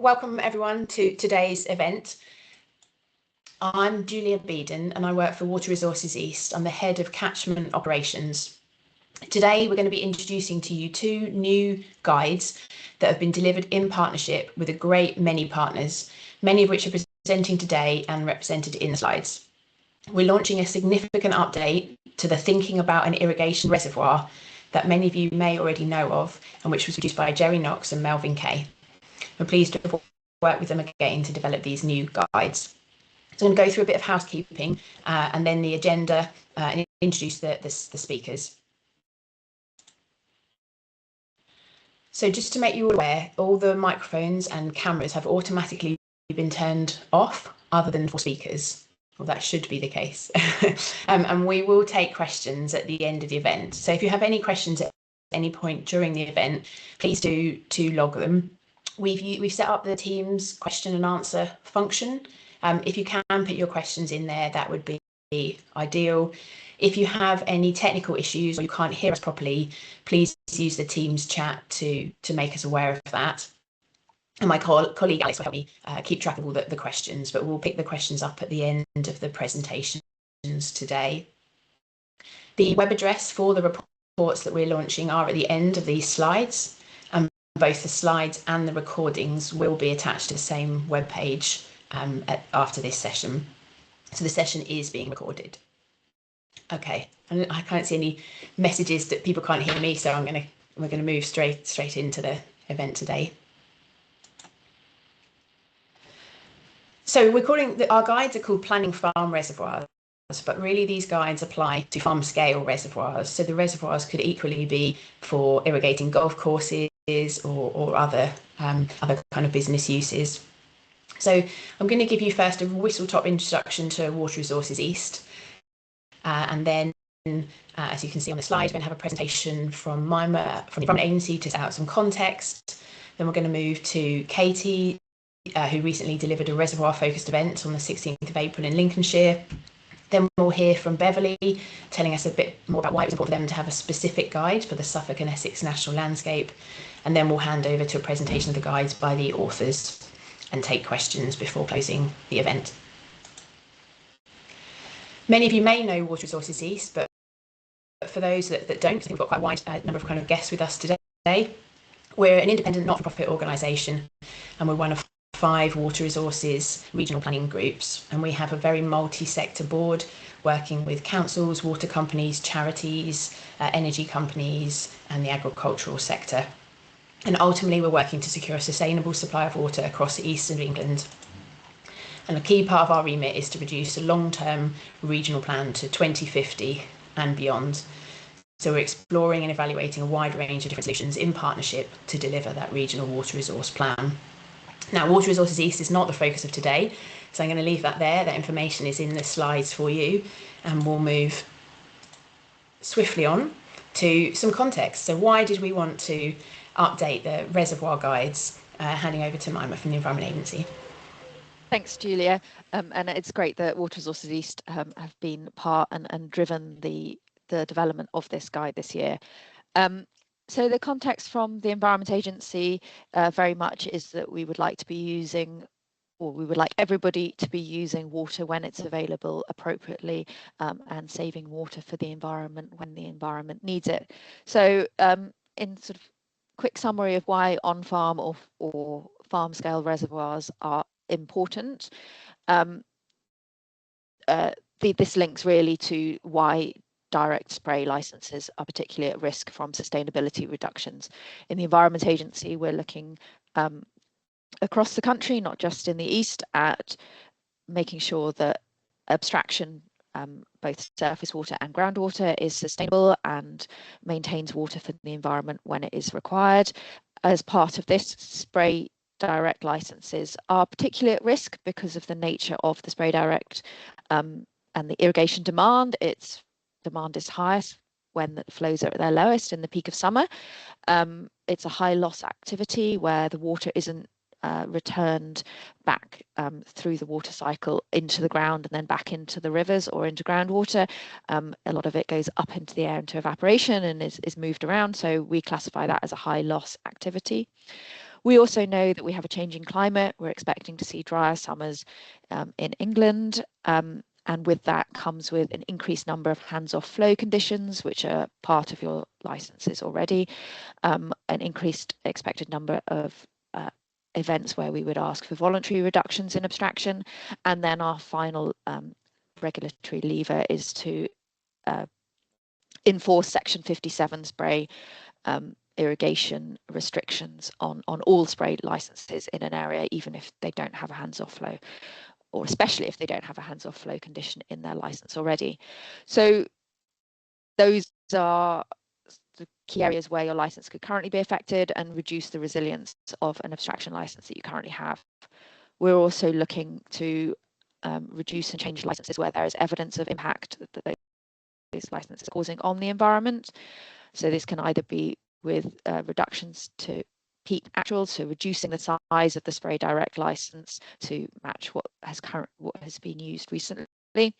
Welcome everyone to today's event. I'm Julia Beeden and I work for Water Resources East. I'm the head of catchment operations. Today we're going to be introducing to you two new guides that have been delivered in partnership with a great many partners, many of which are presenting today and represented in the slides. We're launching a significant update to the Thinking About an Irrigation Reservoir that many of you may already know of and which was produced by Jerry Knox and Melvin Kay. We're pleased to have worked with them again to develop these new guides. So I'm going to go through a bit of housekeeping and then the agenda and introduce the speakers. So just to make you aware, all the microphones and cameras have automatically been turned off other than for speakers. Well, that should be the case. And we will take questions at the end of the event. So if you have any questions at any point during the event, please do log them. We've set up the Teams question and answer function. If you can put your questions in there, that would be ideal. If you have any technical issues or you can't hear us properly, please use the Teams chat to make us aware of that. And my colleague Alex will help me keep track of all the questions, but we'll pick the questions up at the end of the presentations today. The web address for the reports that we're launching are at the end of these slides. Both the slides and the recordings will be attached to the same web page after this session. So the session is being recorded. Okay, and I can't see any messages that people can't hear me, so we're going to move straight into the event today. So our guides are called Planning Farm Reservoirs, but really these guides apply to farm scale reservoirs. So the reservoirs could equally be for irrigating golf courses or other kind of business uses. So I'm going to give you first a whistle-top introduction to Water Resources East, and then as you can see on the slide, we're going to have a presentation from Mima from the Environment Agency to set out some context. Then we're going to move to Katie, who recently delivered a reservoir-focused event on the 16th of April in Lincolnshire. Then we'll hear from Beverly, telling us a bit more about why it was important for them to have a specific guide for the Suffolk and Essex National Landscape. And then we'll hand over to a presentation of the guides by the authors and take questions before closing the event. Many of you may know Water Resources East, but for those that don't, I think we've got quite a wide number of kind of guests with us today. We're an independent not-for-profit organisation, and we're one of 5 water resources regional planning groups, and we have a very multi-sector board working with councils, water companies, charities, energy companies and the agricultural sector. And ultimately we're working to secure a sustainable supply of water across the east of England. And a key part of our remit is to produce a long-term regional plan to 2050 and beyond. So we're exploring and evaluating a wide range of different solutions in partnership to deliver that regional water resource plan. Now, Water Resources East is not the focus of today, so I'm going to leave that there. That information is in the slides for you, and we'll move swiftly on to some context. So why did we want to update the reservoir guides? Handing over to Mima from the Environment Agency. Thanks, Julia. And it's great that Water Resources East have been part and driven the development of this guide this year. So the context from the Environment Agency very much is that we would like to be using, or we would like everybody to be using water when it's available appropriately and saving water for the environment when the environment needs it. So in sort of quick summary of why on-farm or farm scale reservoirs are important, this links really to why direct spray licenses are particularly at risk from sustainability reductions. In the Environment Agency, we're looking across the country, not just in the east, at making sure that abstraction, both surface water and groundwater, is sustainable and maintains water for the environment when it is required. As part of this, spray direct licenses are particularly at risk because of the nature of the spray direct and the irrigation demand. Its demand is highest when the flows are at their lowest in the peak of summer. It's a high loss activity where the water isn't returned back through the water cycle into the ground and then back into the rivers or into groundwater. A lot of it goes up into the air into evaporation and is moved around, so we classify that as a high loss activity. We also know that we have a changing climate. We're expecting to see drier summers in England. And with that comes with an increased number of hands-off flow conditions, which are part of your licenses already, an increased expected number of events where we would ask for voluntary reductions in abstraction. And then our final regulatory lever is to enforce Section 57 spray irrigation restrictions on all spray licenses in an area, even if they don't have a hands-off flow, or especially if they don't have a hands-off flow condition in their license already. So those are the key areas where your license could currently be affected and reduce the resilience of an abstraction license that you currently have. We're also looking to reduce and change licenses where there is evidence of impact that those licenses are causing on the environment. So this can either be with reductions to peak actuals, so reducing the size of the spray direct license to match what has been used recently,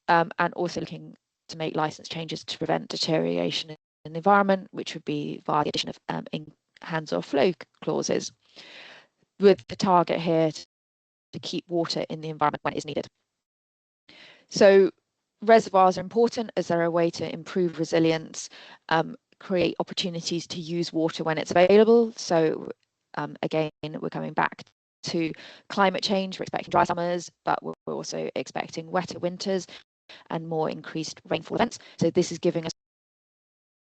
and also looking to make license changes to prevent deterioration in the environment, which would be via the addition of hands-off flow clauses, with the target here to keep water in the environment when it is needed. So reservoirs are important as they're a way to improve resilience, create opportunities to use water when it's available. So again, we're coming back to climate change. We're expecting dry summers, but we're also expecting wetter winters and more increased rainfall events. So this is giving us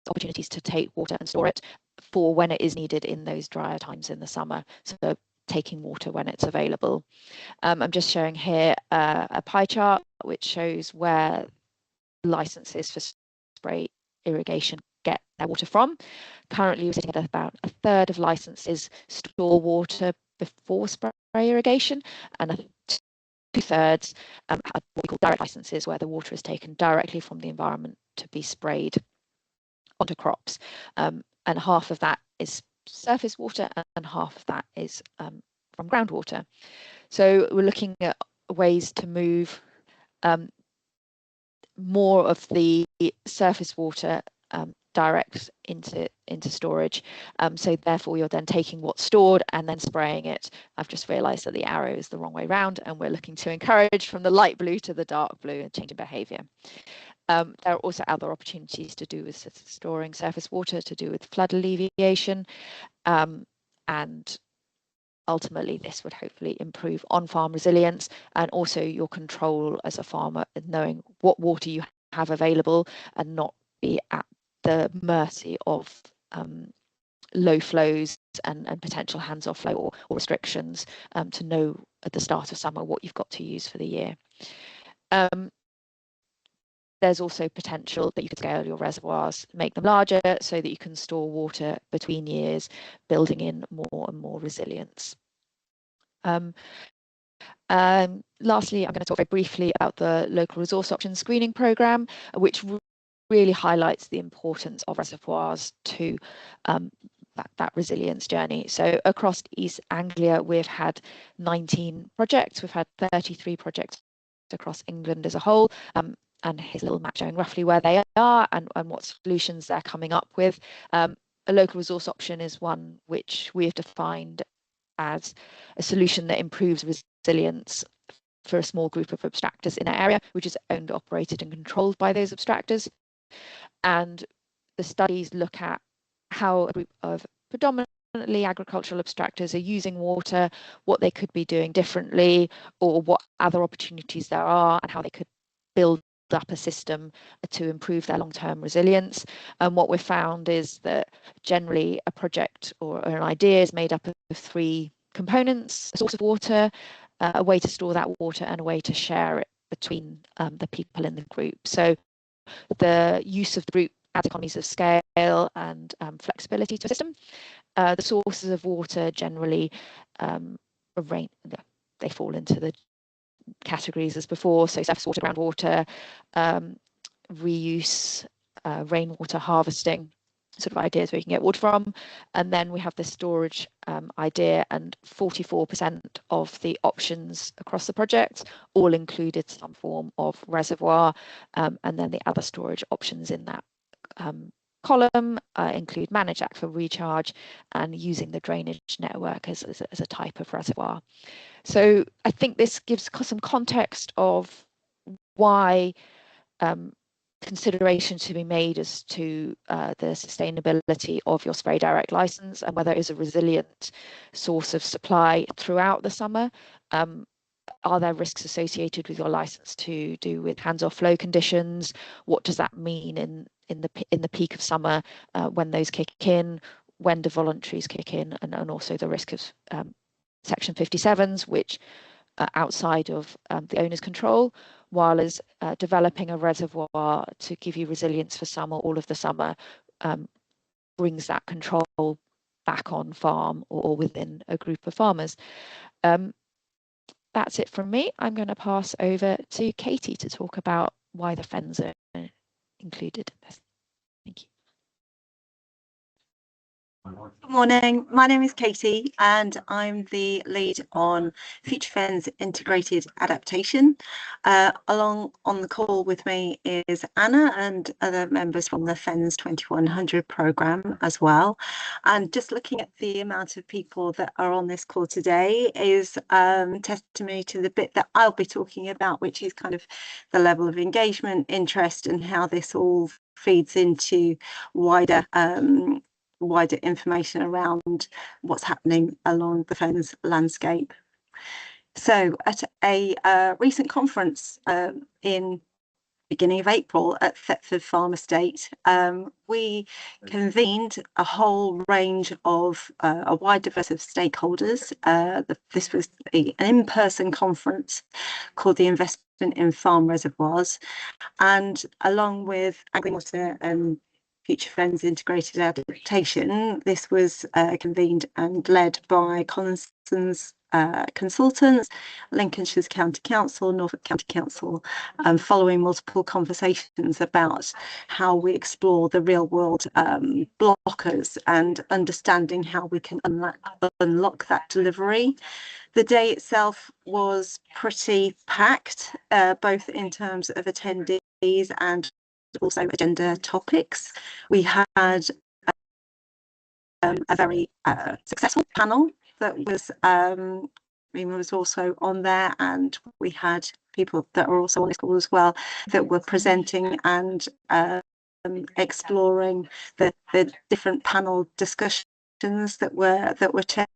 opportunities to take water and store it for when it is needed in those drier times in the summer. So taking water when it's available. I'm just showing here a pie chart which shows where licenses for spray irrigation get their water from. Currently, we're sitting at about a third of licenses store water before spray irrigation, and 2/3 have what we call direct licenses, where the water is taken directly from the environment to be sprayed onto crops. And half of that is surface water, and half of that is from groundwater. So we're looking at ways to move more of the surface water direct into storage. So therefore you're then taking what's stored and then spraying it. I've just realized that the arrow is the wrong way around, and we're looking to encourage from the light blue to the dark blue and change in behavior. There are also other opportunities to do with storing surface water, to do with flood alleviation, and ultimately this would hopefully improve on-farm resilience and also your control as a farmer, knowing what water you have available and not be at the mercy of low flows and potential hands-off flow or restrictions, to know at the start of summer what you've got to use for the year. There's also potential that you could scale your reservoirs, make them larger so that you can store water between years, building in more and more resilience. Lastly, I'm going to talk very briefly about the local resource options screening programme, which really highlights the importance of reservoirs to that resilience journey. So across East Anglia, we've had 19 projects. We've had 33 projects across England as a whole. And here's a little map showing roughly where they are and what solutions they're coming up with. A local resource option is one which we have defined as a solution that improves resilience for a small group of abstractors in an area, which is owned, operated and controlled by those abstractors. And the studies look at how a group of predominantly agricultural abstractors are using water, what they could be doing differently, or what other opportunities there are, and how they could build up a system to improve their long-term resilience. And what we've found is that generally a project or an idea is made up of 3 components: a source of water, a way to store that water, and a way to share it between the people in the group. So the use of the group adds economies of scale and flexibility to the system. The sources of water generally they fall into the categories as before, so surface water, groundwater, reuse, rainwater harvesting, sort of ideas where you can get water from. And then we have the storage idea, and 44% of the options across the project all included some form of reservoir, and then the other storage options in that column include manage aquifer recharge and using the drainage network as a type of reservoir. So I think this gives some context of why consideration to be made as to the sustainability of your spray direct license and whether it is a resilient source of supply throughout the summer. Are there risks associated with your license to do with hands-off flow conditions? What does that mean in the peak of summer when those kick in? When do voluntaries kick in? And also the risk of Section 57s, which are outside of the owner's control, while as developing a reservoir to give you resilience for summer, all of the summer, brings that control back on farm or within a group of farmers. That's it from me. I'm going to pass over to Katie to talk about why the fens are included in this. Thank you. Good morning, my name is Katie and I'm the lead on Future Fens Integrated Adaptation. Along on the call with me is Anna and other members from the Fens 2100 programme as well. And just looking at the amount of people that are on this call today is testimony to the bit that I'll be talking about, which is kind of the level of engagement, interest, and how this all feeds into wider information around what's happening along the fens landscape. So at a recent conference in beginning of April at Thetford Farm Estate, we convened a whole range of a wide diversity of stakeholders. This was an in-person conference called the Investment in Farm Reservoirs, and along with Agriwater and Future Fens Integrated Adaptation, this was convened and led by Collinson's consultants, Lincolnshire's County Council, Norfolk County Council, following multiple conversations about how we explore the real world blockers and understanding how we can unlock that delivery. The day itself was pretty packed, both in terms of attendees and also agenda topics. We had a very successful panel that was also on there, and we had people that were also on this call as well that were presenting and exploring the different panel discussions that were chaired.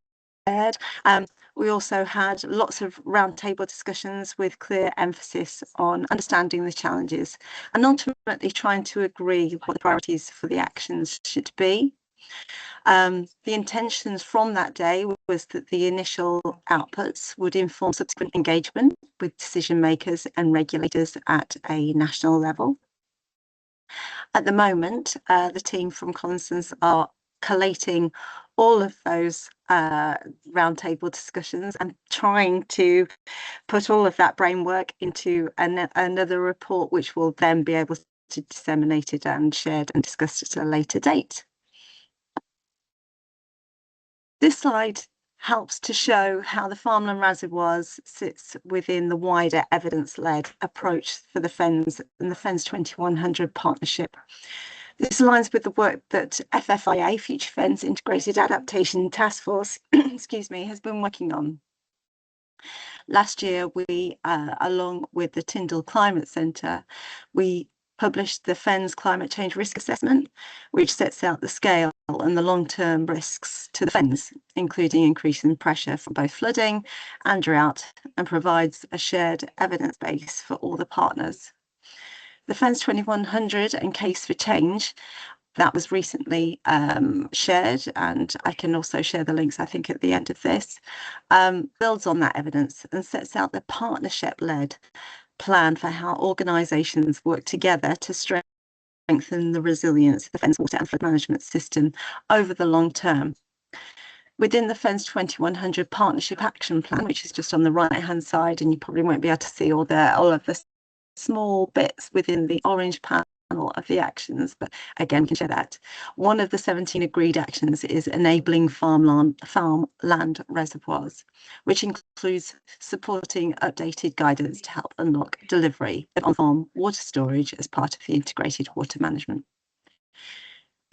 We also had lots of roundtable discussions with clear emphasis on understanding the challenges and ultimately trying to agree what the priorities for the actions should be. The intentions from that day was that the initial outputs would inform subsequent engagement with decision makers and regulators at a national level. At the moment, the team from Collinson's are collating all of those roundtable discussions and trying to put all of that brainwork into another report, which will then be able to disseminate it and shared and discussed at a later date. This slide helps to show how the Farmland Reservoirs sits within the wider evidence-led approach for the Fens and the Fens 2100 partnership. This aligns with the work that FFIA, Future Fens Integrated Adaptation Task Force, excuse me, has been working on. Last year, we, along with the Tyndall Climate Centre, we published the Fens Climate Change Risk Assessment, which sets out the scale and the long-term risks to the fens, including increasing pressure from both flooding and drought, and provides a shared evidence base for all the partners. The Fens 2100 and Case for Change, that was recently shared, and I can also share the links, I think, at the end of this, builds on that evidence and sets out the partnership-led plan for how organisations work together to strengthen the resilience of the Fens water and flood management system over the long term. Within the Fens 2100 Partnership Action Plan, which is just on the right-hand side, and you probably won't be able to see all of the small bits within the orange panel of the actions, but again, we can share that. One of the 17 agreed actions is enabling farmland reservoirs, which includes supporting updated guidance to help unlock delivery of on-farm water storage as part of the integrated water management.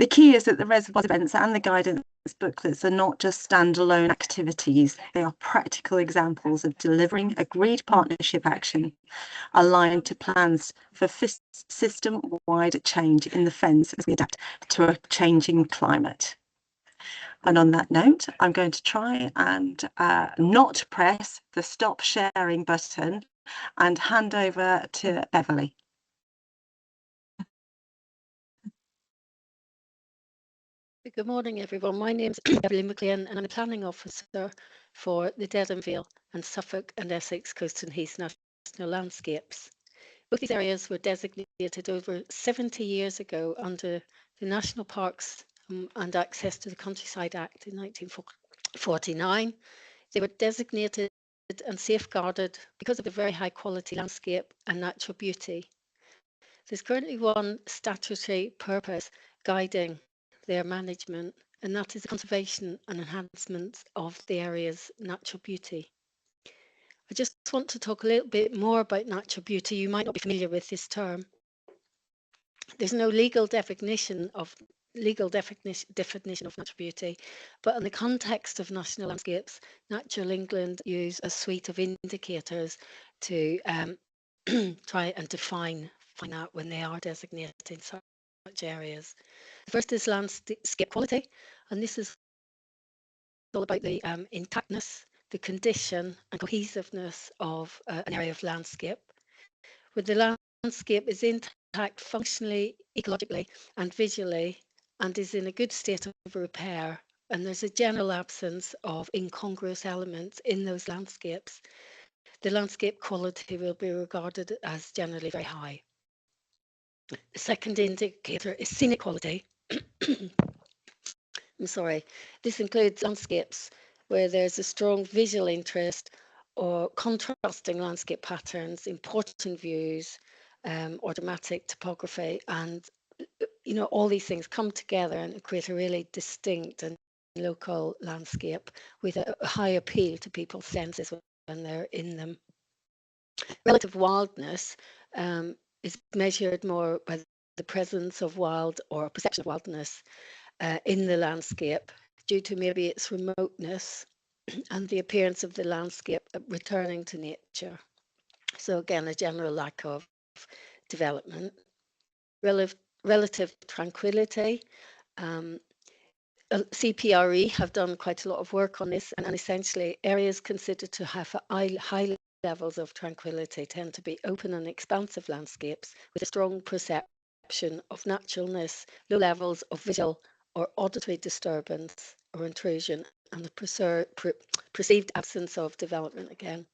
The key is that the Reservoirs events and the guidance booklets are not just standalone activities. They are practical examples of delivering agreed partnership action aligned to plans for system-wide change in the Fens as we adapt to a changing climate. And on that note, I'm going to try and not press the stop sharing button and hand over to Beverly. Good morning, everyone. My name is Beverly McLean, and I'm the Planning Officer for the Dedham Vale and Suffolk and Essex Coast and Heath National Landscapes. Both these areas were designated over 70 years ago under the National Parks and Access to the Countryside Act in 1949. They were designated and safeguarded because of the very high quality landscape and natural beauty. There's currently one statutory purpose guiding their management, and that is the conservation and enhancement of the area's natural beauty. I just want to talk a little bit more about natural beauty. You might not be familiar with this term. There's no legal definition of natural beauty, but in the context of national landscapes, Natural England use a suite of indicators to try and define out when they are designating such areas. The first is landscape quality, and this is all about the intactness, the condition and cohesiveness of an area of landscape. Where the landscape is intact functionally, ecologically and visually, and is in a good state of repair, and there's a general absence of incongruous elements in those landscapes, the landscape quality will be regarded as generally very high. The second indicator is scenic quality. I'm sorry, this includes landscapes where there's a strong visual interest or contrasting landscape patterns, important views, or dramatic topography, and all these things come together and create a really distinct and local landscape with a high appeal to people's senses when they're in them. Relative wildness is measured more by the presence of wild or perception of wildness in the landscape due to maybe its remoteness and the appearance of the landscape returning to nature. So again, a general lack of development. Relative tranquility. CPRE have done quite a lot of work on this, and essentially areas considered to have high levels of tranquility tend to be open and expansive landscapes with a strong perception of naturalness, low levels of visual or auditory disturbance or intrusion, and the perceived absence of development again.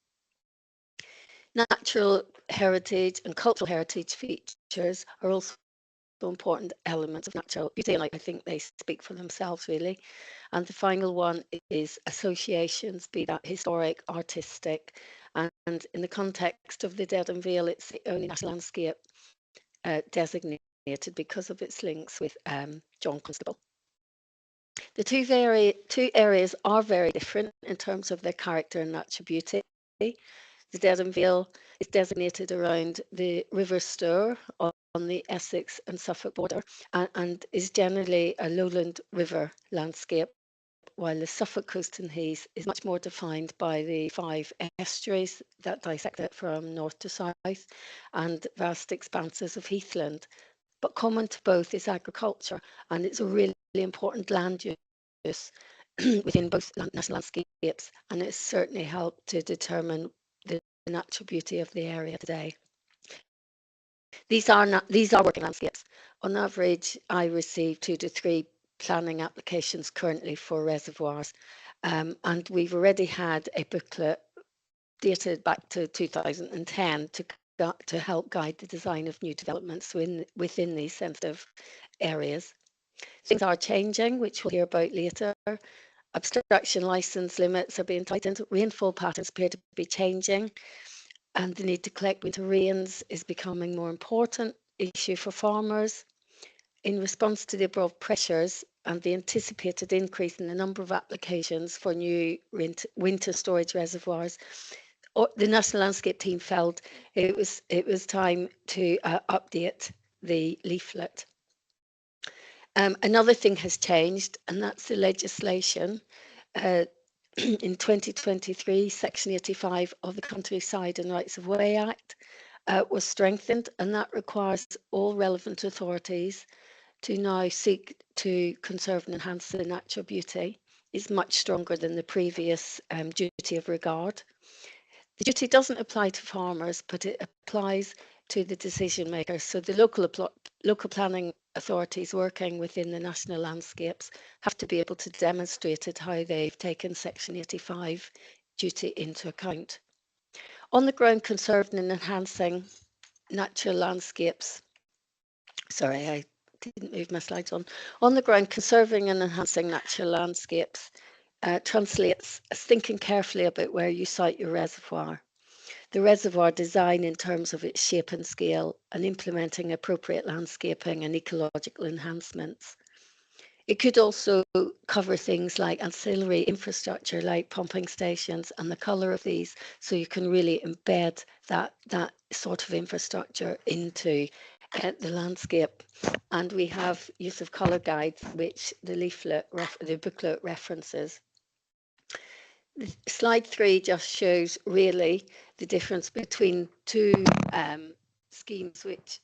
Natural heritage and cultural heritage features are also important elements of natural beauty, and I think they speak for themselves really. And the final one is associations, be that historic, artistic, and in the context of the Dedham Vale, it's the only national landscape designated because of its links with John Constable. The two areas are very different in terms of their character and natural beauty. The Dedham Vale is designated around the River Stour on the Essex and Suffolk border and is generally a lowland river landscape, while the Suffolk Coast and Heath is much more defined by the 5 estuaries that dissect it from north to south and vast expanses of heathland. But common to both is agriculture, and it's a really important land use within both national landscapes, and it's certainly helped to determine the natural beauty of the area today. These are working landscapes. On average, I receive 2 to 3 planning applications currently for reservoirs, and we've already had a booklet dated back to 2010 to help guide the design of new developments within these sensitive areas. Things are changing, which we'll hear about later. Obstruction license limits are being tightened, rainfall patterns appear to be changing, and the need to collect winter rains is becoming more important issue for farmers. In response to the above pressures and the anticipated increase in the number of applications for new winter storage reservoirs, the National Landscape team felt it was time to update the leaflet. Another thing has changed, and that's the legislation. In 2023, Section 85 of the Countryside and Rights of Way Act was strengthened, and that requires all relevant authorities to now seek to conserve and enhance the natural beauty. Is much stronger than the previous duty of regard. The duty doesn't apply to farmers, but it applies to the decision makers. So the local planning authorities working within the national landscapes have to be able to demonstrate how they've taken Section 85 duty into account. On the ground conserving and enhancing natural landscapes, sorry, I didn't move my slides on. On the ground conserving and enhancing natural landscapes translates as thinking carefully about where you site your reservoir. The reservoir design in terms of its shape and scale, and implementing appropriate landscaping and ecological enhancements. It could also cover things like ancillary infrastructure like pumping stations and the colour of these, so you can really embed that sort of infrastructure into the landscape. And we have use of colour guides, which the booklet references. Slide 3 just shows really the difference between two schemes, which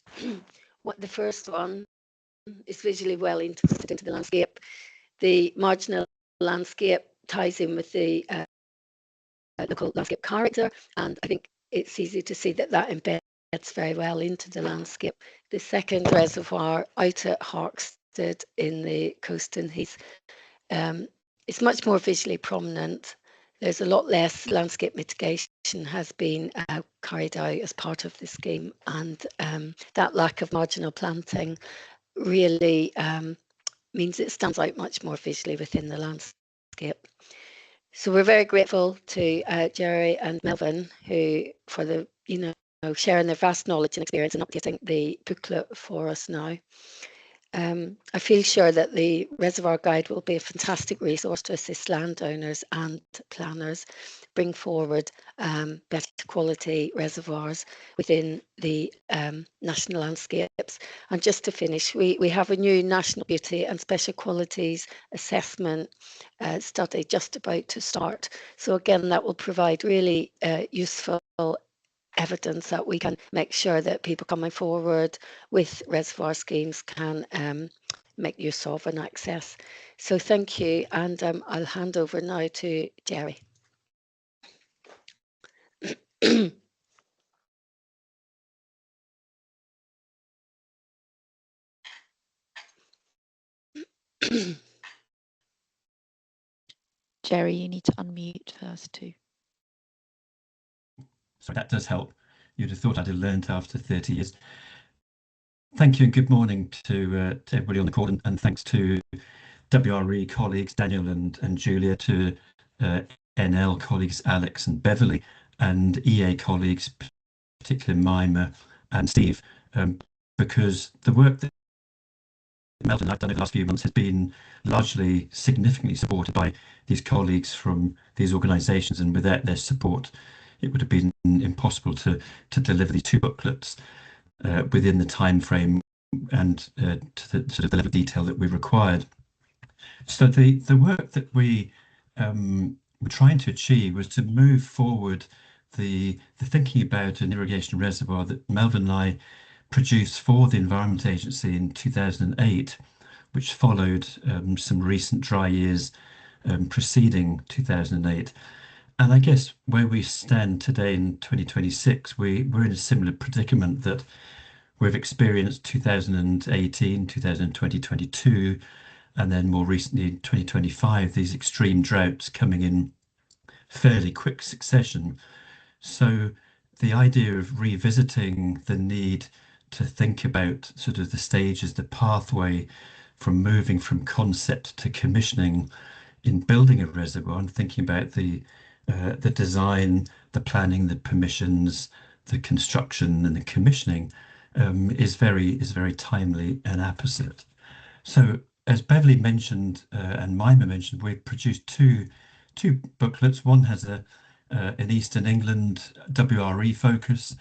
what the first one is visually well integrated into the landscape. The marginal landscape ties in with the local landscape character, and I think it's easy to see that embeds very well into the landscape. The second reservoir out at Harksted in the Coaston Heath is much more visually prominent. There's a lot less landscape mitigation has been carried out as part of the scheme, and that lack of marginal planting really means it stands out much more visually within the landscape. So we're very grateful to Jerry and Melvin for the sharing their vast knowledge and experience and updating the booklet for us now. I feel sure that the Reservoir Guide will be a fantastic resource to assist landowners and planners bring forward better quality reservoirs within the national landscapes. And just to finish, we have a new National Beauty and Special Qualities Assessment study just about to start. So again, that will provide really useful evidence that we can make sure that people coming forward with reservoir schemes can make use of and access. So thank you, and I'll hand over now to Jerry. Jerry, you need to unmute first too. So that does help. You'd have thought I'd have learned after 30 years. Thank you and good morning to everybody on the call, and thanks to WRE colleagues Daniel and Julia, to NL colleagues Alex and Beverly, and EA colleagues, particularly Mima and Steve, because the work that Melvin and I've done over the last few months has been largely significantly supported by these colleagues from these organisations, and without their support it would have been impossible to deliver these two booklets within the time frame and to the sort of the level of detail that we required. So the work that we were trying to achieve was to move forward the thinking about an irrigation reservoir that Melvin and I produced for the Environment Agency in 2008, which followed some recent dry years preceding 2008. And I guess where we stand today in 2026, we're in a similar predicament that we've experienced 2018, 2022, and then more recently in 2025, these extreme droughts coming in fairly quick succession. So the idea of revisiting the need to think about sort of the stages, the pathway from moving from concept to commissioning in building a reservoir, and thinking about the design, the planning, the permissions, the construction and the commissioning is very timely and apposite. So as Beverly mentioned and Mima mentioned, we've produced two booklets. One has an Eastern England WRE focus,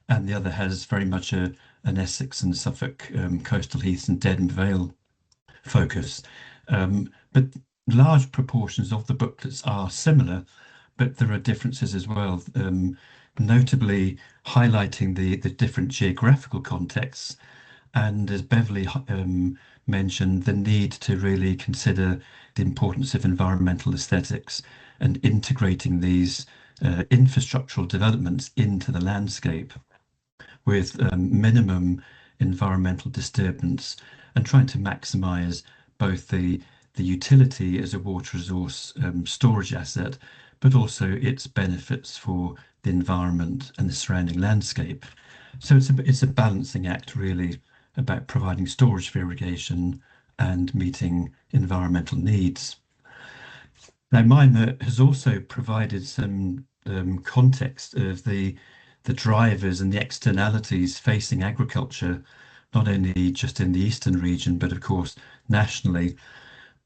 and the other has very much an Essex and Suffolk coastal heaths and Dedham Vale focus. But large proportions of the booklets are similar, but there are differences as well, notably highlighting the different geographical contexts. And as Beverly mentioned, the need to really consider the importance of environmental aesthetics and integrating these infrastructural developments into the landscape with minimum environmental disturbance, and trying to maximize both the utility as a water resource storage asset, but also its benefits for the environment and the surrounding landscape. So it's a balancing act, really, about providing storage for irrigation and meeting environmental needs. Now, MIMA has also provided some context of the drivers and the externalities facing agriculture, not only just in the eastern region, but of course nationally.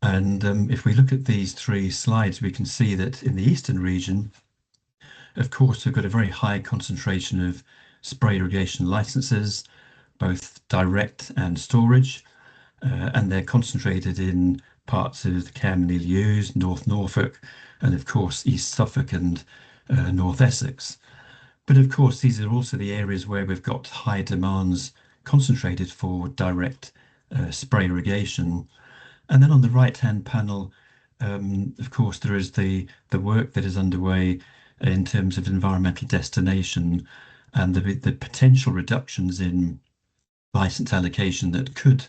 And if we look at these three slides, we can see that in the eastern region, of course, we've got a very high concentration of spray irrigation licenses, both direct and storage, and they're concentrated in parts of the Carmarthenshire U's, North Norfolk, and of course East Suffolk and North Essex. But of course, these are also the areas where we've got high demands concentrated for direct spray irrigation. And then on the right-hand panel, of course, there is the work that is underway in terms of environmental destination and the potential reductions in license allocation that could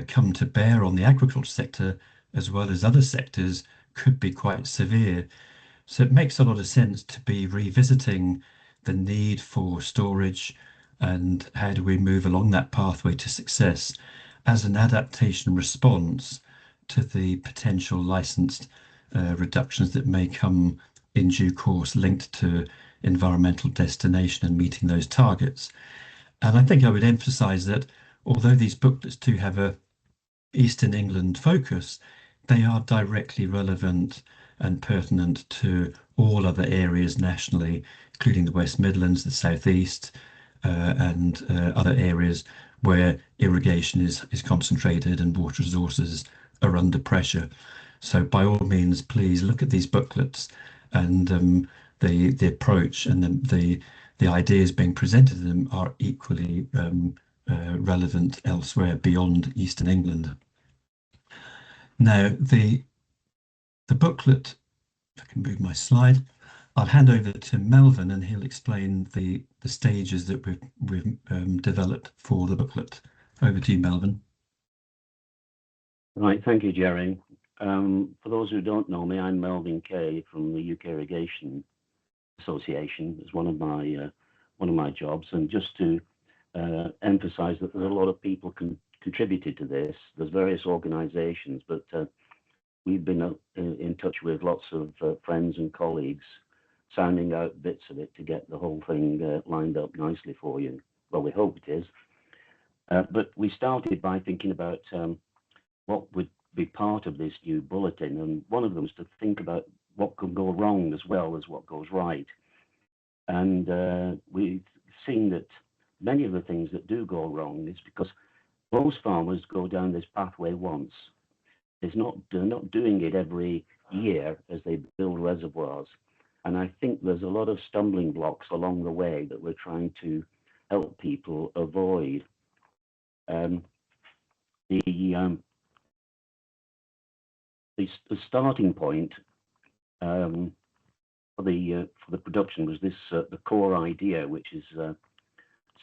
come to bear on the agriculture sector, as well as other sectors, could be quite severe. So it makes a lot of sense to be revisiting the need for storage and how do we move along that pathway to success as an adaptation response to the potential licensed reductions that may come in due course linked to environmental destination and meeting those targets. And I think I would emphasize that although these booklets do have a Eastern England focus, they are directly relevant and pertinent to all other areas nationally, including the West Midlands, the South East, and other areas where irrigation is concentrated and water resources are under pressure. So by all means, please look at these booklets and the approach and the ideas being presented in them are equally relevant elsewhere beyond Eastern England. Now, the booklet, if I can move my slide, I'll hand over to Melvin and he'll explain the stages that we've developed for the booklet. Over to you, Melvin. Right, thank you, Jerry. For those who don't know me, I'm Melvin Kay from the UK Irrigation Association. It's one of my jobs, and just to emphasise that there's a lot of people contributed to this. There's various organisations, but we've been in touch with lots of friends and colleagues, sounding out bits of it to get the whole thing lined up nicely for you. Well, we hope it is. But we started by thinking about what would be part of this new bulletin, and one of them is to think about what could go wrong as well as what goes right. And we've seen that many of the things that do go wrong is because most farmers go down this pathway once. They're not doing it every year as they build reservoirs. And I think there's a lot of stumbling blocks along the way that we're trying to help people avoid. The starting point for the production was this the core idea, which is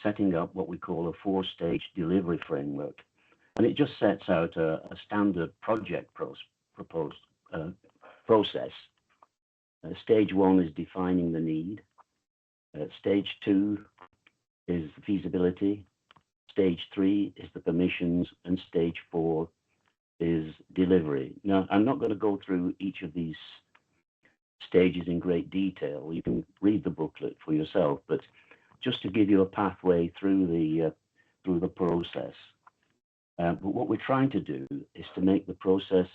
setting up what we call a 4-stage delivery framework, and it just sets out a standard project process. Stage 1 is defining the need. Stage 2 is the feasibility. Stage 3 is the permissions, and stage 4 is delivery. Now, I'm not going to go through each of these stages in great detail. You can read the booklet for yourself, but just to give you a pathway through the process. But what we're trying to do is to make the process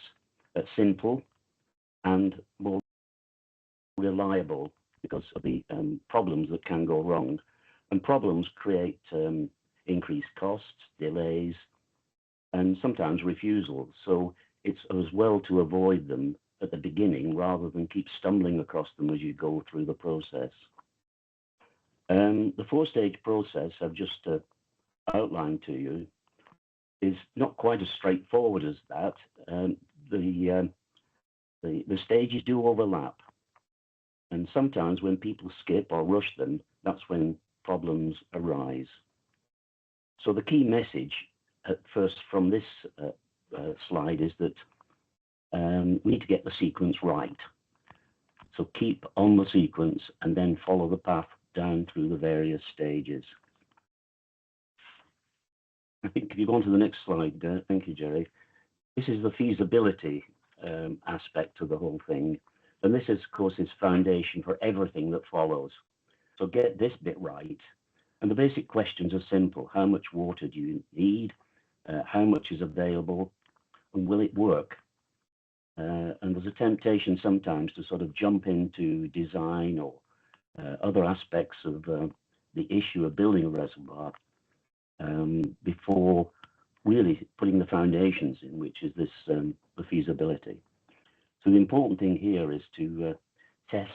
simple and more reliable, because of the problems that can go wrong. And problems create increased costs, delays, and sometimes refusal. So it's as well to avoid them at the beginning rather than keep stumbling across them as you go through the process. The four-stage process I've just outlined to you is not quite as straightforward as that. The stages do overlap, and sometimes when people skip or rush them, that's when problems arise. So the key message at first from this slide is that we need to get the sequence right. So keep on the sequence and then follow the path down through the various stages. I think if you go on to the next slide, thank you, Jerry. This is the feasibility aspect of the whole thing. And this is, of course, is foundation for everything that follows. So get this bit right. And the basic questions are simple. How much water do you need? How much is available? And will it work? And there's a temptation sometimes to sort of jump into design or other aspects of the issue of building a reservoir before really putting the foundations in, which is this the feasibility. So the important thing here is to test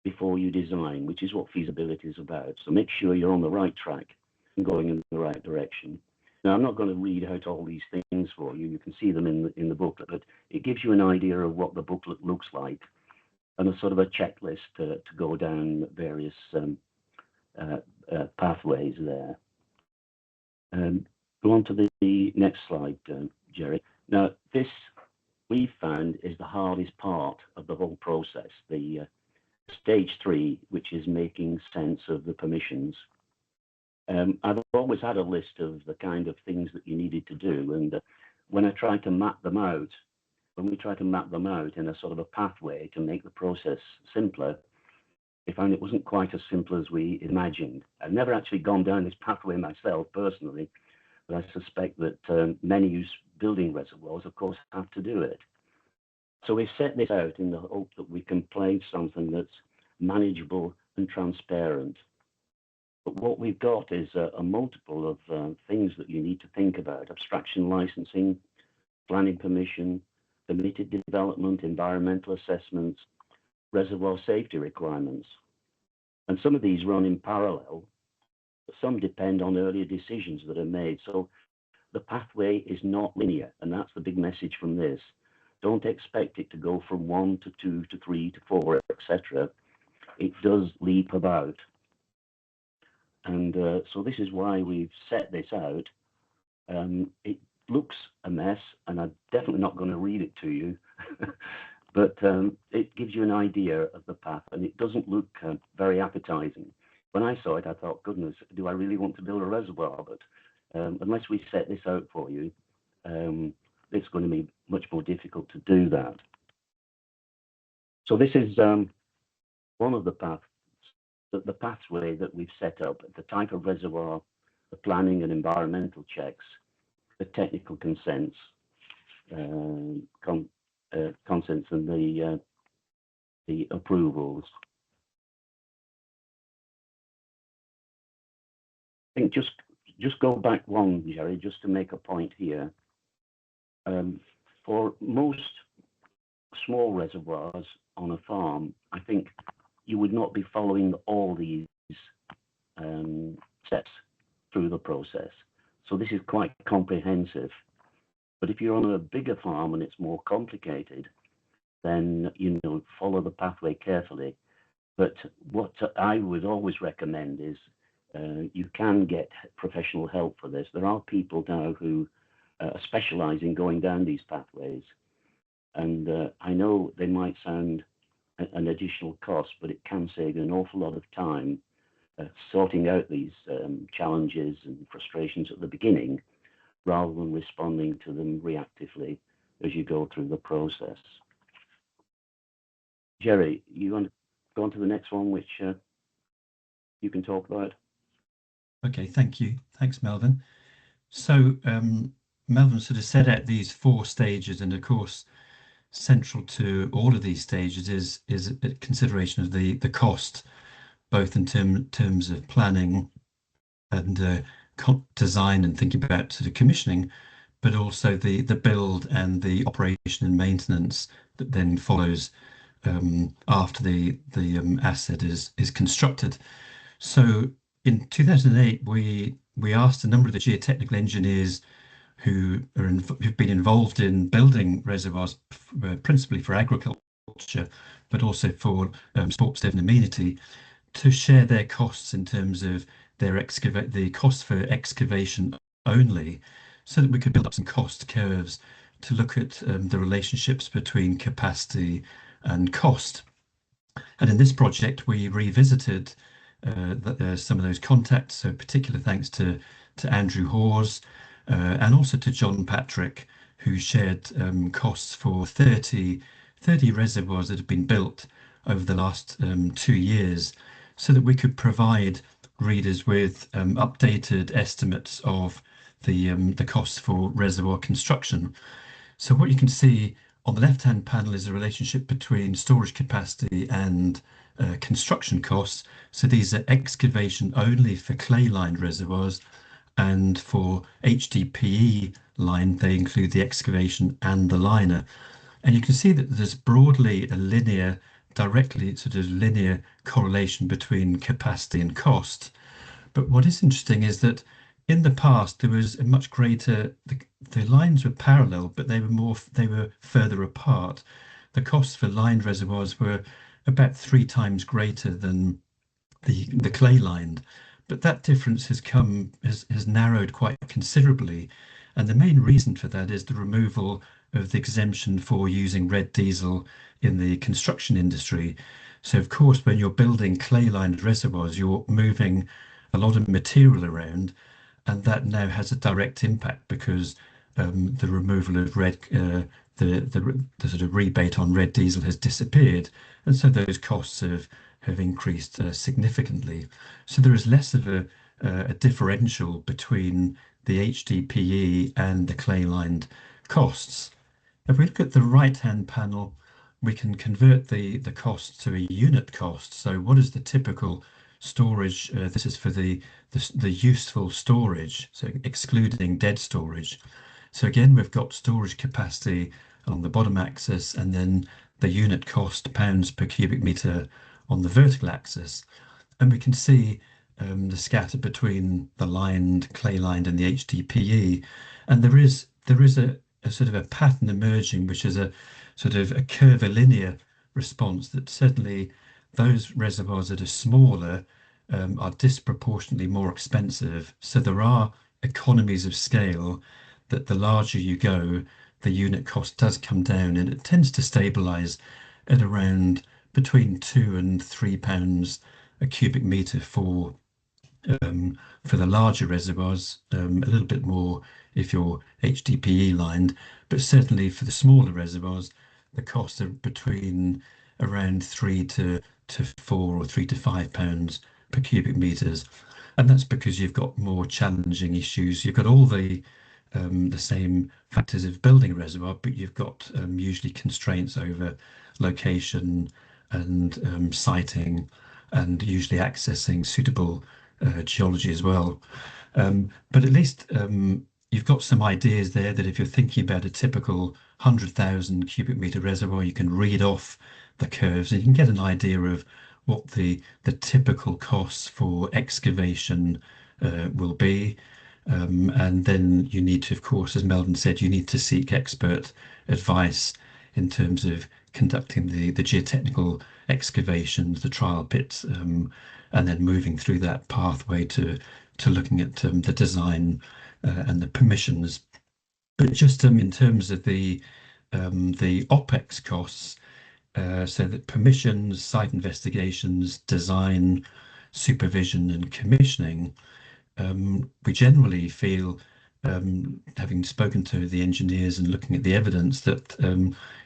before you design, which is what feasibility is about. So make sure you're on the right track and going in the right direction. Now, I'm not going to read out all these things for you. You can see them in the booklet, but it gives you an idea of what the booklet looks like and a sort of a checklist to go down various pathways there. Go on to the next slide, Jerry. Now, this we found is the hardest part of the whole process, the stage 3, which is making sense of the permissions. I've always had a list of the kind of things that you needed to do, and when I tried to map them out, when we tried to map them out in a sort of a pathway to make the process simpler, we found it wasn't quite as simple as we imagined. I've never actually gone down this pathway myself personally, but I suspect that many who's building reservoirs, of course, have to do it. So we set this out in the hope that we can play something that's manageable and transparent. But what we've got is a multiple of things that you need to think about: abstraction licensing, planning permission, permitted development, environmental assessments, reservoir safety requirements. And some of these run in parallel, but some depend on earlier decisions that are made. So the pathway is not linear, and that's the big message from this. Don't expect it to go from 1 to 2 to 3 to 4, etc. It does leap about. And so this is why we've set this out. It looks a mess, and I'm definitely not going to read it to you, but it gives you an idea of the path, and it doesn't look very appetizing. When I saw it, I thought, goodness, do I really want to build a reservoir? But unless we set this out for you, it's going to be much more difficult to do that. So this is one of the paths, the pathway that we've set up: the type of reservoir, the planning and environmental checks, the technical consents, consents, and the approvals. I think just go back one, Jerry, just to make a point here. For most small reservoirs on a farm, I think you would not be following all these steps through the process. So this is quite comprehensive. But if you're on a bigger farm and it's more complicated, then follow the pathway carefully. But what I would always recommend is you can get professional help for this. There are people now who specialize in going down these pathways, and I know they might sound an additional cost, but it can save you an awful lot of time sorting out these challenges and frustrations at the beginning, rather than responding to them reactively as you go through the process. Jerry, you want to go on to the next one, which you can talk about? Okay, thank you. Thanks, Melvin. So Melvin sort of set out these 4 stages, and of course, central to all of these stages is a consideration of the cost, both in terms of planning and design and thinking about sort of commissioning, but also the build and the operation and maintenance that then follows after the asset is constructed. So in 2008, we asked a number of the geotechnical engineers who've been involved in building reservoirs, principally for agriculture, but also for sports and amenity, to share their costs in terms of the cost for excavation only, so that we could build up some cost curves to look at the relationships between capacity and cost. And in this project, we revisited some of those contacts. So particular thanks to Andrew Hawes and also to John Patrick, who shared costs for 30 reservoirs that have been built over the last 2 years, so that we could provide readers with updated estimates of the costs for reservoir construction. So what you can see on the left-hand panel is a relationship between storage capacity and construction costs. So these are excavation only for clay-lined reservoirs, and for HDPE line, they include the excavation and the liner. And you can see that there's broadly a directly sort of linear correlation between capacity and cost. But what is interesting is that in the past there was a much greater, the lines were parallel, but they were further apart. The costs for lined reservoirs were about 3 times greater than the clay lined, but that difference has narrowed quite considerably, and the main reason for that is the removal of the exemption for using red diesel in the construction industry. So of course, when you're building clay-lined reservoirs, you're moving a lot of material around, and that now has a direct impact because the removal of the sort of rebate on red diesel has disappeared, and so those costs have increased significantly. So there is less of a differential between the HDPE and the clay-lined costs. If we look at the right-hand panel, we can convert the cost to a unit cost. So what is the typical storage? This is for the useful storage, so excluding dead storage. So again, we've got storage capacity on the bottom axis, and then the unit cost, pounds per cubic meter, on the vertical axis. And we can see the scatter between the lined, clay-lined, and the HDPE. And there is a sort of a pattern emerging, which is a sort of a curvilinear response, that certainly those reservoirs that are smaller are disproportionately more expensive. So there are economies of scale that the larger you go, the unit cost does come down, and it tends to stabilize at around between £2 and £3 a cubic meter for the larger reservoirs, a little bit more if you're HDPE lined, but certainly for the smaller reservoirs, the costs are between around £3 to £4 or £3 to £5 per cubic meters, and that's because you've got more challenging issues. You've got all the same factors of building a reservoir, but you've got usually constraints over location and siting, and usually accessing suitable geology as well. But at least you've got some ideas there that if you're thinking about a typical 100,000 cubic meter reservoir, you can read off the curves and you can get an idea of what the typical costs for excavation will be. And then you need to, of course, as Melvin said, you need to seek expert advice in terms of conducting the geotechnical excavations, the trial pits, and then moving through that pathway to looking at the design and the permissions. But just in terms of the OPEX costs, so that permissions, site investigations, design, supervision, and commissioning, we generally feel, having spoken to the engineers and looking at the evidence, that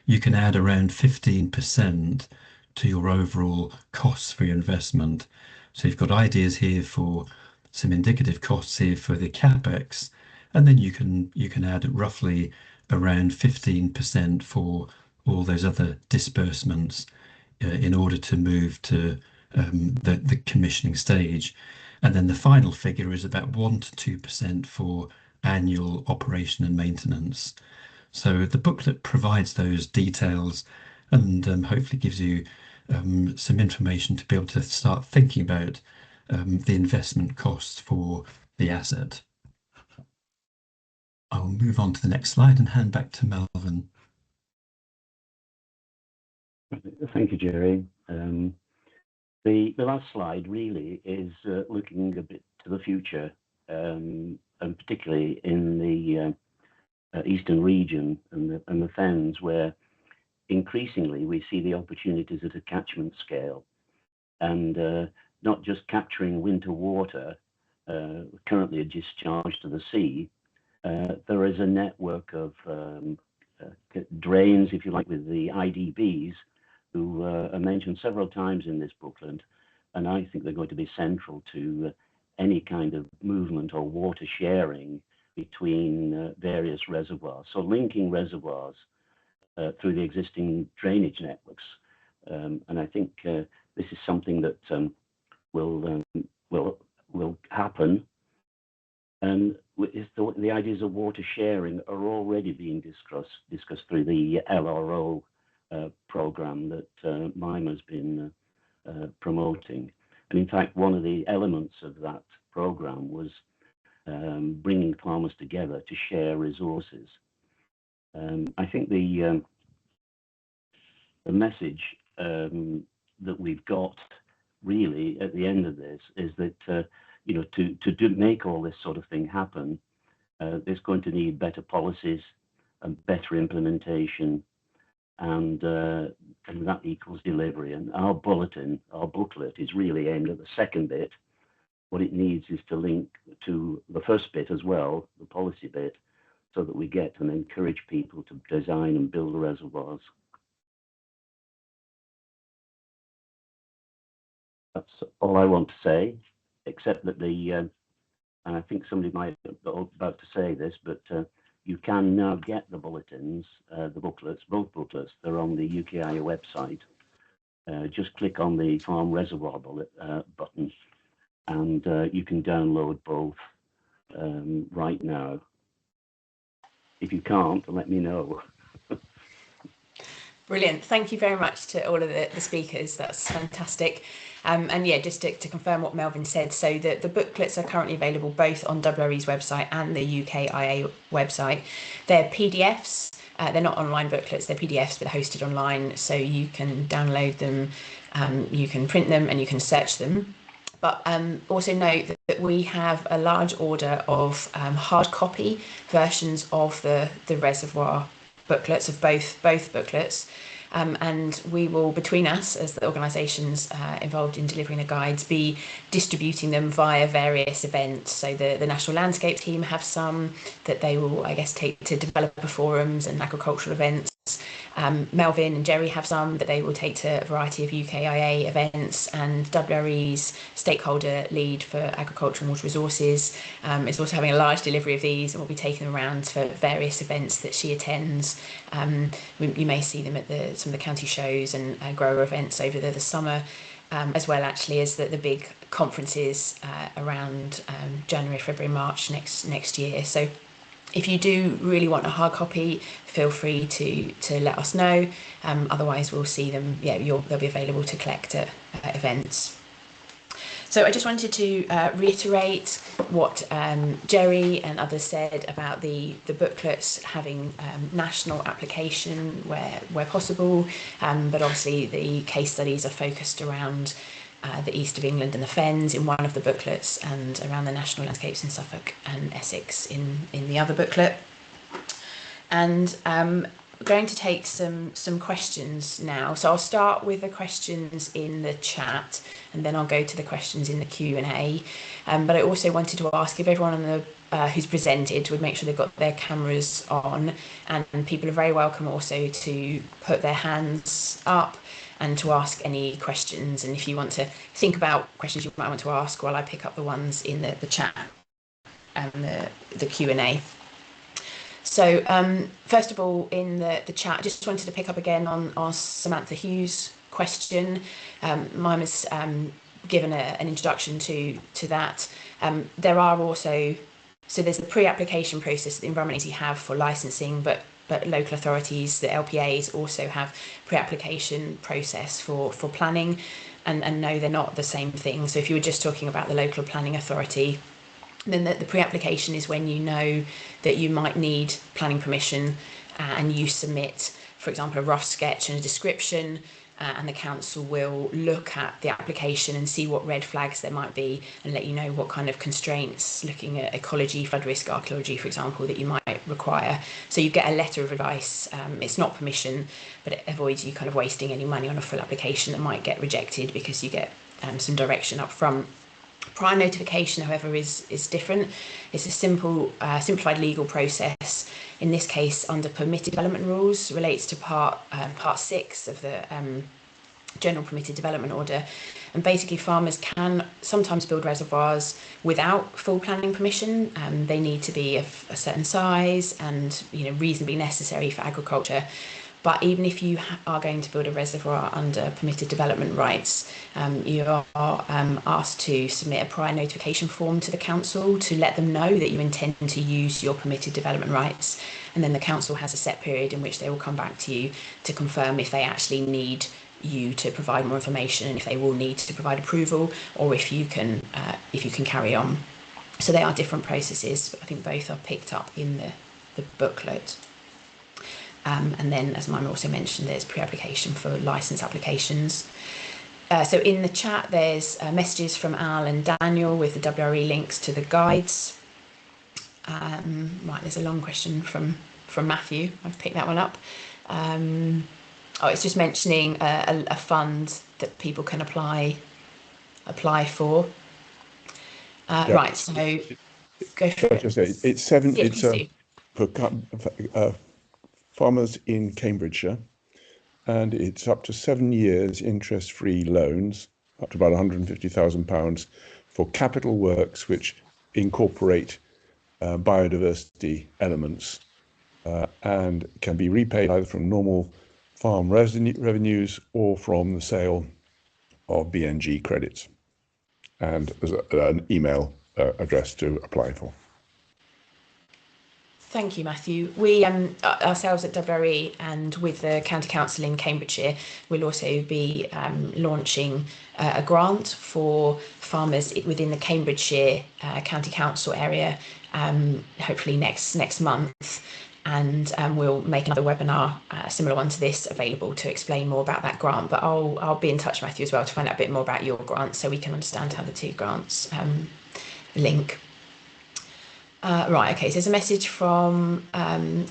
you can add around 15% to your overall costs for your investment. So you've got ideas here for some indicative costs here for the capex, and then you can add roughly around 15% for all those other disbursements in order to move to the commissioning stage. And then the final figure is about 1 to 2% for annual operation and maintenance. So the booklet provides those details and hopefully gives you some information to be able to start thinking about the investment costs for the asset. I'll move on to the next slide and hand back to Melvin. Thank you, Jerry. The last slide really is looking a bit to the future, and particularly in the eastern region and the fens, where increasingly we see the opportunities at a catchment scale, and not just capturing winter water currently discharged to the sea. There is a network of drains, if you like, with the IDBs, who are mentioned several times in this booklet, and I think they're going to be central to any kind of movement or water sharing between various reservoirs. So linking reservoirs through the existing drainage networks, and I think this is something that will happen. And the ideas of water sharing are already being discussed through the LRO program that MIME has been promoting. And in fact, one of the elements of that program was bringing farmers together to share resources. I think the message that we've got really at the end of this is that you know, to make all this sort of thing happen, there's going to need better policies and better implementation, and that equals delivery. And our bulletin, our booklet, is really aimed at the second bit. What it needs is to link to the first bit as well, the policy bit, so that we get and encourage people to design and build reservoirs. That's all I want to say, except that and I think somebody might be about to say this, but you can now get the bulletins, the booklets, both booklets. They're on the UKIA website. Just click on the Farm Reservoir button, and you can download both right now. If you can't, let me know. Brilliant. Thank you very much to all of the speakers. That's fantastic. And yeah, just to confirm what Melvin said, so the booklets are currently available both on WRE's website and the UKIA website. They're PDFs. They're not online booklets, they're PDFs, but hosted online, so you can download them, you can print them, and you can search them. But also note that we have a large order of hard copy versions of the reservoir booklets, of both booklets, and we will, between us as the organisations involved in delivering the guides, be distributing them via various events. So the National Landscape team have some that they will, I guess, take to developer forums and agricultural events. Melvin and Jerry have some that they will take to a variety of UKIA events, and WRE's stakeholder lead for agriculture and water resources is also having a large delivery of these, and will be taking them around for various events that she attends. You may see them at some of the county shows and grower events over the summer, as well actually as the big conferences around January, February, March next year. So if you do really want a hard copy, feel free to let us know. Otherwise, we'll see them. Yeah, they'll be available to collect at events. So I just wanted to reiterate what Jerry and others said about the booklets having national application where possible, but obviously the case studies are focused around the east of England and the fens in one of the booklets, and around the national landscapes in Suffolk and Essex in the other booklet. And we're going to take some questions now. So I'll start with the questions in the chat, and then I'll go to the questions in the Q&A. But I also wanted to ask if everyone on the who's presented would make sure they've got their cameras on, and people are very welcome also to put their hands up and to ask any questions. And if you want to think about questions you might want to ask while I pick up the ones in the chat and the Q&A. So first of all, in the chat, I just wanted to pick up again on Samantha Hughes' question. Mime has given an introduction to that. There are also So there's the pre-application process that the Environment Agency have for licensing, but local authorities, the LPAs, also have pre-application process for planning, and no, they're not the same thing. So if you were just talking about the local planning authority, then the pre-application is when you know that you might need planning permission, and you submit, for example, a rough sketch and a description, and the council will look at the application and see what red flags there might be and let you know what kind of constraints, looking at ecology, flood risk, archaeology, for example, that you might require. So you get a letter of advice. It's not permission, but it avoids you kind of wasting any money on a full application that might get rejected, because you get some direction up front. Prior notification, however, is different. It's a simplified legal process. In this case, under permitted development rules, relates to part 6 of the General Permitted Development Order. And basically, farmers can sometimes build reservoirs without full planning permission. They need to be of a certain size and, you know, reasonably necessary for agriculture. But even if you are going to build a reservoir under permitted development rights, you are asked to submit a prior notification form to the council to let them know that you intend to use your permitted development rights. And then the council has a set period in which they will come back to you to confirm if they actually need you to provide more information, and if they will need to provide approval, or if you can carry on. So they are different processes. I think both are picked up in the booklet. And then, as Mima also mentioned, there's pre-application for licence applications. So in the chat, there's messages from Al and Daniel with the WRE links to the guides. Right, there's a long question from Matthew. I've picked that one up. It's just mentioning a fund that people can apply for. Yeah. Right, so go for it. It's seven. Yeah, it's for farmers in Cambridgeshire, and it's up to 7 years interest-free loans, up to about £150,000 for capital works which incorporate biodiversity elements, and can be repaid either from normal farm revenues or from the sale of BNG credits. And there's an email address to apply for. Thank you, Matthew. We ourselves at WRE and with the County Council in Cambridgeshire will also be launching a grant for farmers within the Cambridgeshire County Council area, hopefully next month. And we'll make another webinar, a similar one to this, available to explain more about that grant. But I'll be in touch, Matthew, as well, to find out a bit more about your grant, so we can understand how the two grants link. Right, okay, so there's a message from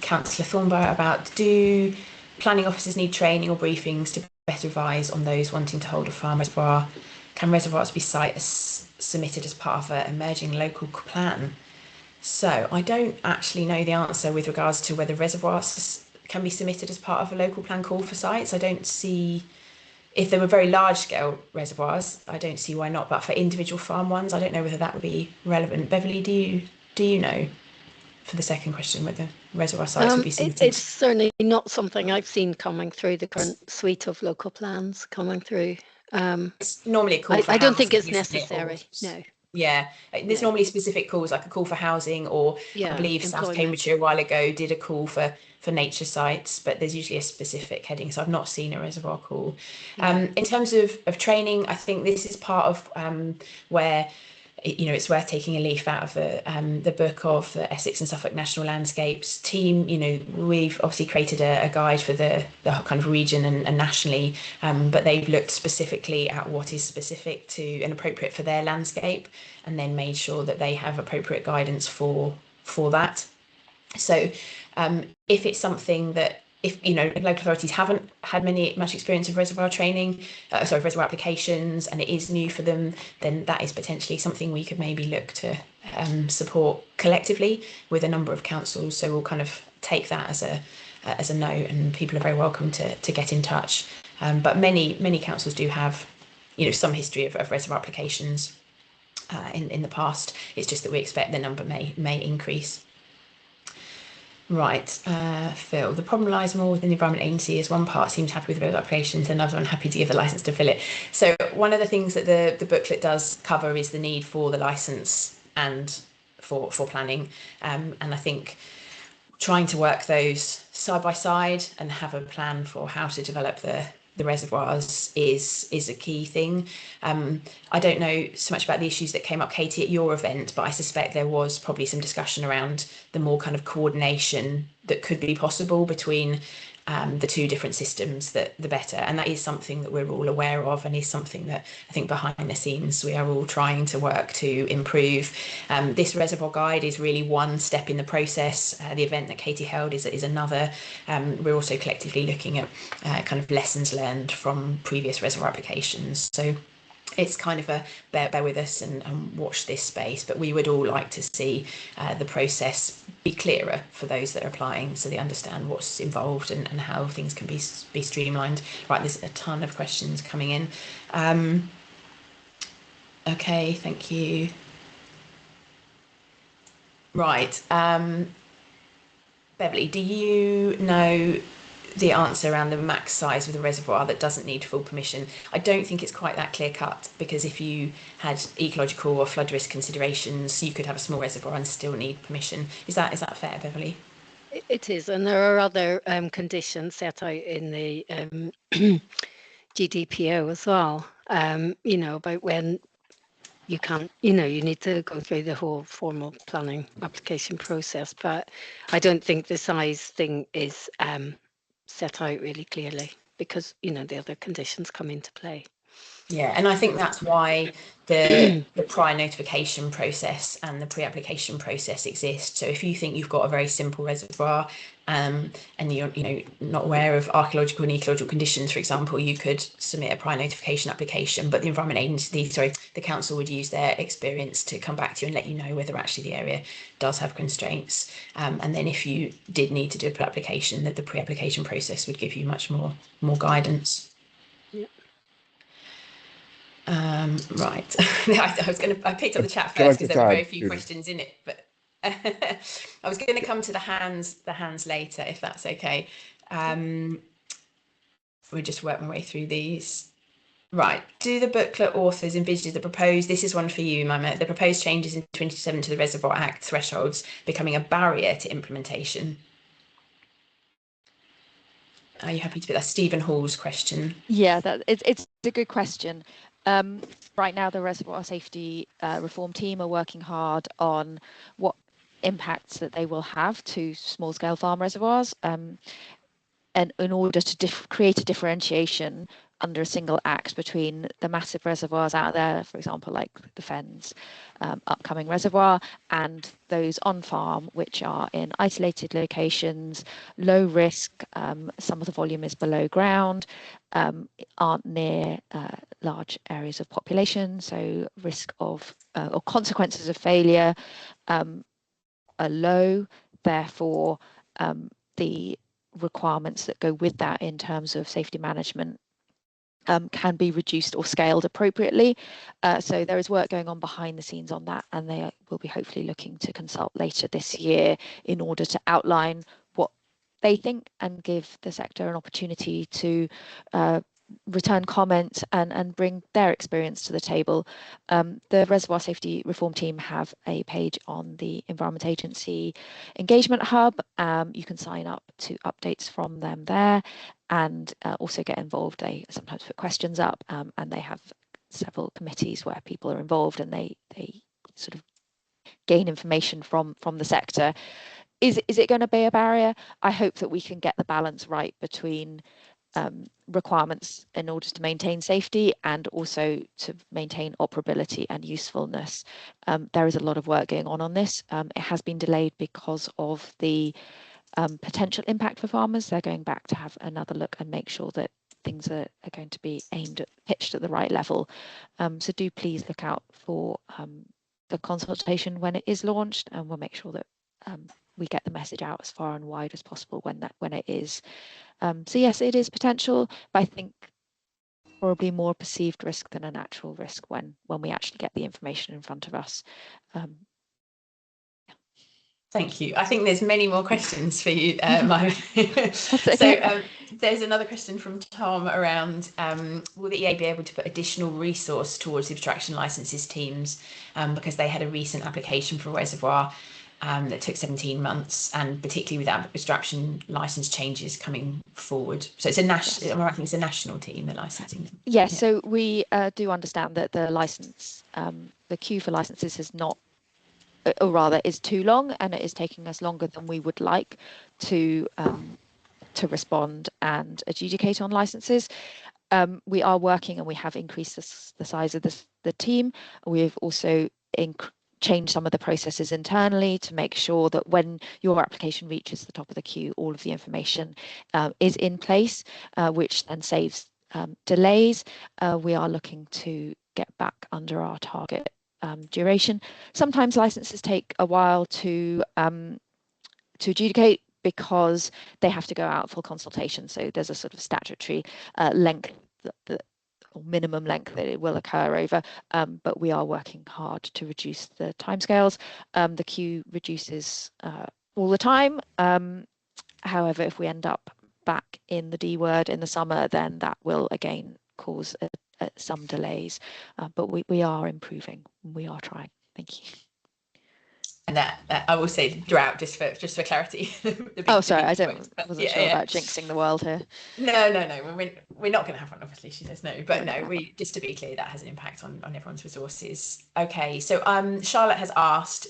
Councillor Thornborough about, do planning officers need training or briefings to better advise on those wanting to hold a farm reservoir? Can reservoirs be submitted as part of an emerging local plan? So I don't actually know the answer with regards to whether reservoirs can be submitted as part of a local plan call for sites. I don't see, if they were very large scale reservoirs, I don't see why not. But for individual farm ones, I don't know whether that would be relevant. Beverly, do you know, for the second question, whether reservoir sites would be submitted? It's certainly not something I've seen coming through the current suite of local plans coming through. It's normally a call for I don't think housing, it's necessary, no. Yeah, there's normally specific calls, like a call for housing, or I believe South Cambridgeshire a while ago did a call for nature sites, but there's usually a specific heading, so I've not seen a reservoir call. In terms of training, I think this is part of where, you know, it's worth taking a leaf out of the book of the Essex and Suffolk National Landscapes team. You know, we've obviously created a guide for the kind of region and nationally, but they've looked specifically at what is specific to and appropriate for their landscape, and then made sure that they have appropriate guidance for that. So if it's something that, if you know, local authorities haven't had much experience of reservoir training, reservoir applications, and it is new for them, then that is potentially something we could maybe look to support collectively with a number of councils. So we'll kind of take that as a note, and people are very welcome to get in touch. But many councils do have, you know, some history of reservoir applications in the past. It's just that we expect the number may increase. Right, Phil, the problem lies more within the Environment Agency, as one part seems happy with those applications and another unhappy to give the licence to fill it. So one of the things that the booklet does cover is the need for the licence and for planning, and I think trying to work those side by side and have a plan for how to develop the reservoirs is a key thing. I don't know so much about the issues that came up, Katie, at your event, but I suspect there was probably some discussion around the more kind of coordination that could be possible between the two different systems, that the better. And that is something that we're all aware of, and is something that I think behind the scenes we are all trying to work to improve. This reservoir guide is really one step in the process. The event that Katie held is another. We're also collectively looking at kind of lessons learned from previous reservoir applications. So it's kind of a bear with us and watch this space, but we would all like to see the process be clearer for those that are applying, so they understand what's involved and how things can be streamlined. Right, there's a ton of questions coming in. Okay, thank you. Right, Beverly, do you know the answer around the max size of the reservoir that doesn't need full permission? I don't think it's quite that clear cut, because if you had ecological or flood risk considerations, you could have a small reservoir and still need permission. Is that fair, Beverly? It is, and there are other conditions set out in the GDPO as well, you know, about when you can't, you know, you need to go through the whole formal planning application process, but I don't think the size thing is set out really clearly, because, you know, the other conditions come into play. Yeah, and I think that's why the prior notification process and the pre-application process exist. So if you think you've got a very simple reservoir and you're not aware of archaeological and ecological conditions, for example, you could submit a prior notification application, but the Environment Agency, the council would use their experience to come back to you and let you know whether actually the area does have constraints. And then if you did need to do a pre-application, that the pre-application process would give you much more guidance. Yeah. Right. I picked up the chat first because there were very few questions in it, but I was going to come to the hands later, if that's okay. We'll just work my way through these. Right. Do the booklet authors envisage this is one for you, Mama, the proposed changes in 27 to the Reservoir Act thresholds becoming a barrier to implementation? Are you happy to put that? Stephen Hall's question. Yeah, it's a good question. Right now, the Reservoir Safety Reform team are working hard on what impacts that they will have to small-scale farm reservoirs, and in order to create a differentiation under a single act between the massive reservoirs out there, for example, like the Fens upcoming reservoir, and those on farm, which are in isolated locations, low risk, some of the volume is below ground, aren't near large areas of population, so risk of or consequences of failure are low. Therefore, the requirements that go with that in terms of safety management can be reduced or scaled appropriately. So there is work going on behind the scenes on that, and they will be hopefully looking to consult later this year in order to outline what they think and give the sector an opportunity to return comments and bring their experience to the table. The Reservoir Safety Reform team have a page on the Environment Agency Engagement Hub. You can sign up to updates from them there and also get involved. They sometimes put questions up, and they have several committees where people are involved, and they sort of gain information from the sector. Is it going to be a barrier? I hope that we can get the balance right between requirements in order to maintain safety and also to maintain operability and usefulness. There is a lot of work going on this. It has been delayed because of the potential impact for farmers. They're going back to have another look and make sure that things are going to be pitched at the right level. So do please look out for the consultation when it is launched, and we'll make sure that we get the message out as far and wide as possible when it is. So yes, it is potential, but I think probably more perceived risk than an actual risk when we actually get the information in front of us. Thank you. I think there's many more questions for you, Myra. So there's another question from Tom around, will the EA be able to put additional resource towards the abstraction licenses teams, because they had a recent application for Reservoir that took 17 months, and particularly with abstraction license changes coming forward. So it's a national, I think it's a national team, the licensing. Yes, so we do understand that the license, the queue for licenses has not, or rather is too long, and it is taking us longer than we would like to respond and adjudicate on licenses. We are working, and we have increased the size of the team. We've also changed some of the processes internally to make sure that when your application reaches the top of the queue, all of the information is in place, which then saves delays. We are looking to get back under our target duration. Sometimes licenses take a while to adjudicate because they have to go out for consultation. So there's a sort of statutory length, or minimum length that it will occur over, but we are working hard to reduce the timescales. The queue reduces all the time. However, if we end up back in the D word in the summer, then that will again cause some delays, but we are improving. We are trying. Thank you. And that I will say throughout, just for clarity. Sorry, I wasn't sure about jinxing the world here. No, we're not going to have one. Obviously, she says no, but no, we, just to be clear, that has an impact on everyone's resources. Okay, so Charlotte has asked,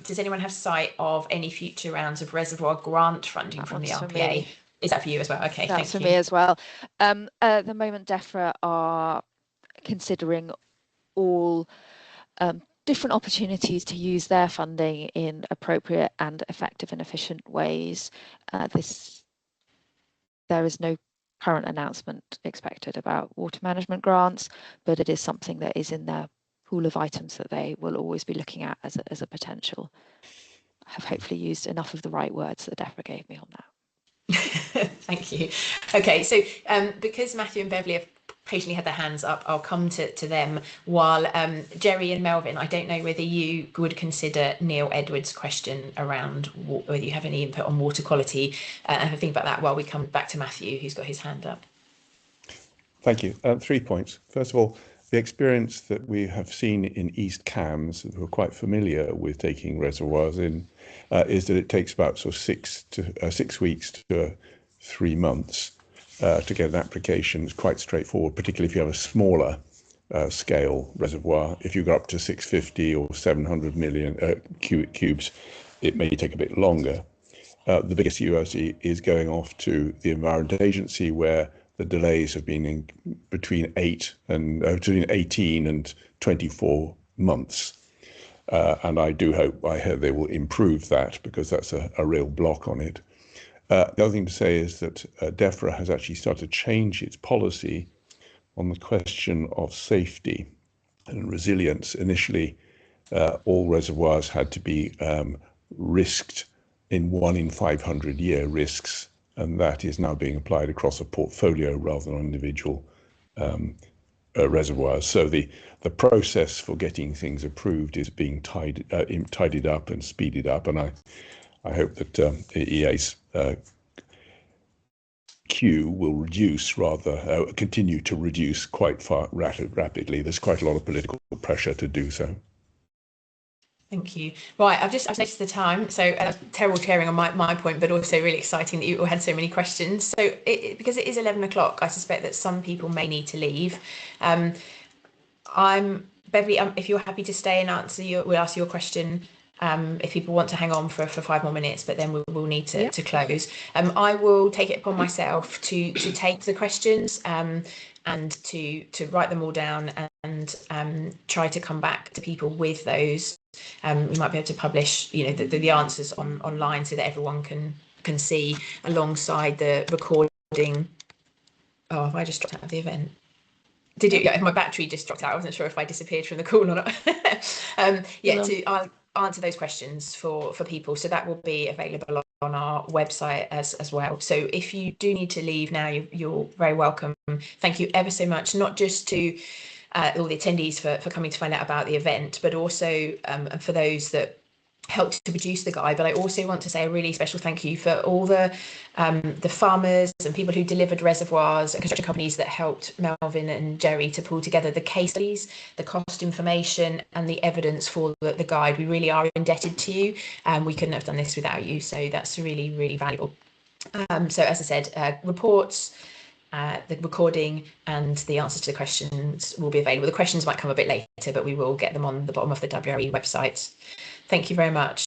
does anyone have sight of any future rounds of Reservoir grant funding from the RPA? Is that for you as well? Okay, that's for me as well. At the moment, DEFRA are considering all different opportunities to use their funding in appropriate and effective and efficient ways. There is no current announcement expected about water management grants, but it is something that is in their pool of items that they will always be looking at as a potential. I have hopefully used enough of the right words that DEFRA gave me on that. Thank you. Okay, so because Matthew and Beverly have patiently had their hands up, I'll come to them, while Jerry and Melvin, I don't know whether you would consider Neil Edwards' question around whether you have any input on water quality, and think about that while we come back to Matthew, who's got his hand up. Thank you. 3 points. First of all, the experience that we have seen in East Cams, who are quite familiar with taking reservoirs in, is that it takes about sort of 6 weeks to 3 months to get an application. It's quite straightforward, particularly if you have a smaller scale reservoir. If you go up to 650 or 700 million cubic cubes, it may take a bit longer. The biggest UOC is going off to the Environment Agency, where the delays have been between 18 and 24 months. And I hope they will improve that, because that's a real block on it. The other thing to say is that DEFRA has actually started to change its policy on the question of safety and resilience. Initially, all reservoirs had to be risked in 1 in 500 year risks, and that is now being applied across a portfolio rather than on individual reservoirs. So the process for getting things approved is being tidied up and speeded up, and I hope that EA's queue will reduce, continue to reduce quite rapidly. There's quite a lot of political pressure to do so. Thank you. Right, I've noticed the time, so terrible chairing on my point, but also really exciting that you all had so many questions. So because it is 11 o'clock, I suspect that some people may need to leave. Beverly, if you're happy to stay and we'll ask your question. If people want to hang on for 5 more minutes, but then we'll need to close. I will take it upon myself to take the questions and to write them all down and try to come back to people with those. We might be able to publish, the answers online so that everyone can see alongside the recording. Oh, have I just dropped out of the event? Did you? Yeah, my battery just dropped out. I wasn't sure if I disappeared from the call or not. I'll answer those questions for people, so that will be available on our website as well. So if you do need to leave now, you're very welcome. Thank you ever so much, not just to all the attendees for coming to find out about the event, but also for those that helped to produce the guide, but I also want to say a really special thank you for all the farmers and people who delivered Reservoirs and construction companies that helped Melvin and Jerry to pull together the case studies, the cost information and the evidence for the guide. We really are indebted to you, and we couldn't have done this without you, so that's really, really valuable. So as I said, reports, the recording and the answers to the questions will be available. The questions might come a bit later, but we will get them on the bottom of the WRE website. Thank you very much.